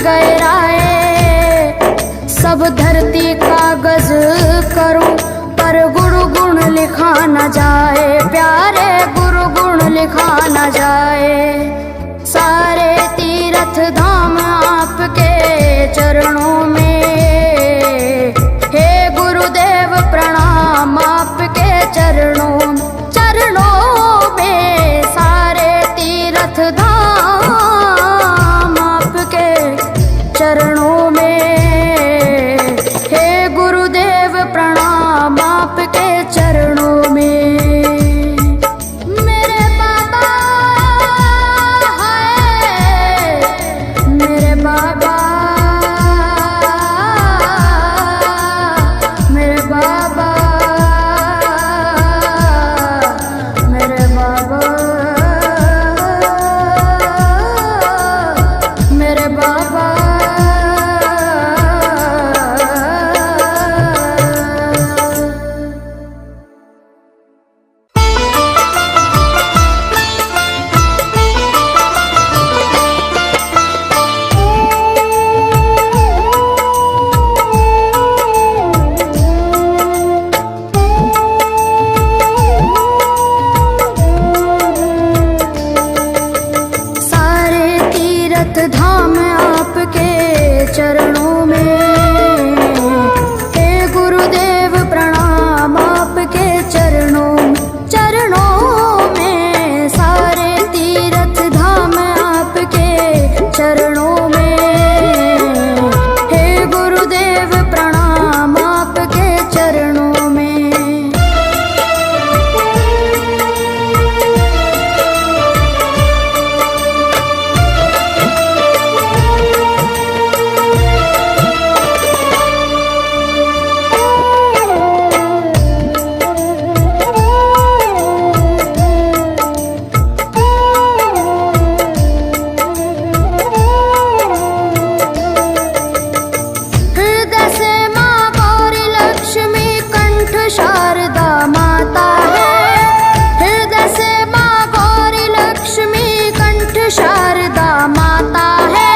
गए राय। सब धरती कागज करूं पर गुरु गुण लिखा न जाए, प्यारे गुरु गुण लिखा न जाए। सारे तीर्थ धाम आपके चरणों में, हे गुरुदेव प्रणाम आपके चरणों में। सारे तीर्थ धाम आपके चरणों में, हे गुरुदेव प्रणाम आपके चरणों में। मेरे बाबा है, मेरे बाबा, मेरे बाबा, मेरे बाबा, मेरे बाबा। सारे तीर्थ धाम आपके चरणों में, हे गुरुदेव प्रणाम आपके चरणों में। सारे तीर्थ धाम आपके चरणों में, हे गुरुदेव प्रणाम आपके चरणों में। हृदय से माँ गौरी लक्ष्मी कंठ शारदा माता है। हृदय से माँ गौरी लक्ष्मी कंठ शारदा माता है।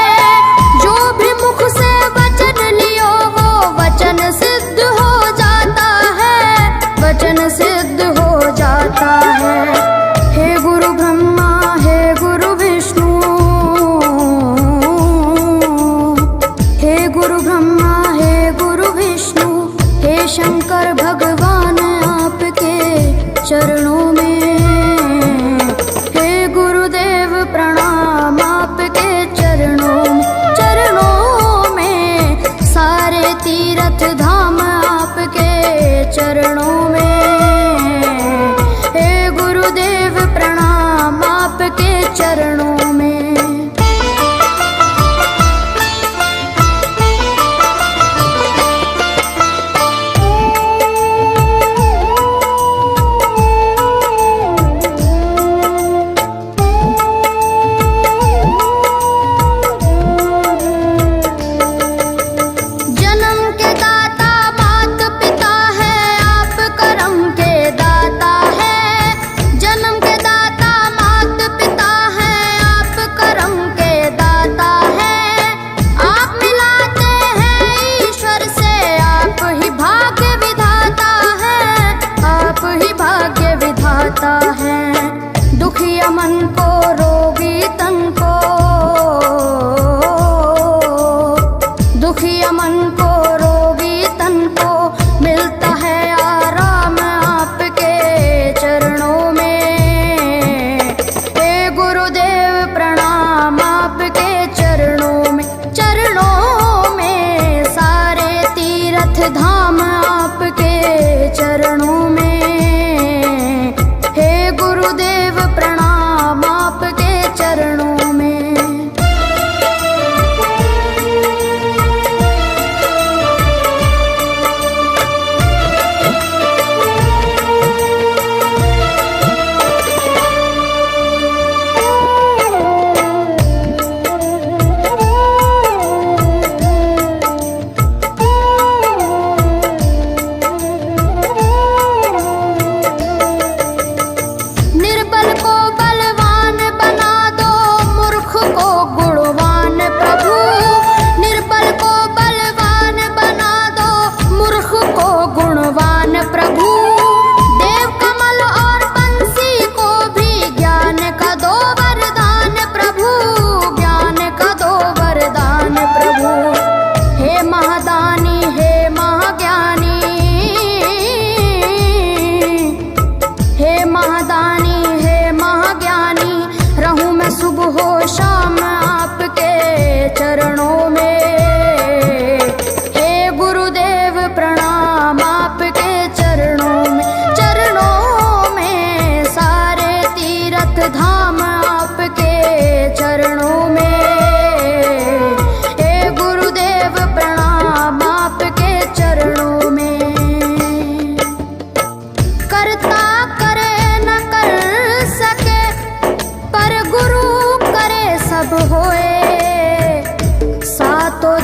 जो भी मुख से वचन लियो वो वचन सिद्ध हो जाता है, वचन सिद्ध हो जाता है। हे गुरु ब्रह्मा, हे गुरु विष्णु, हे गुरु ब्रह्मा, हे गुरु विष्णु, हे शंकर भगवान आपके चरणों में, हे गुरुदेव प्रणाम आपके चरणों में। सारे तीर्थ धाम आपके चरणों में, हे गुरुदेव प्रणाम आपके चरणों में। जन्म के दाता मात पिता है, आप करम के दाता है। जन्म के दाता मात पिता है, आप करम के दाता है। आप मिलाते हैं ईश्वर से, आप ही भाग्य विधाता है, आप ही भाग्य विधाता है। दुखिया मन को, रोगी तन को, दुखिया मन को, रोगी तन को मिलता है आराम आपके चरणों में। हे गुरुदेव प्रणाम आपके चरणों में। सारे तीर्थ धाम आपके चरणों में, हे गुरुदेव प्रणाम आपके चरणों में।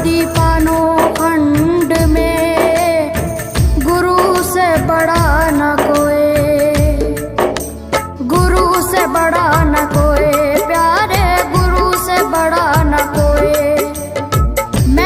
दीपानो खंड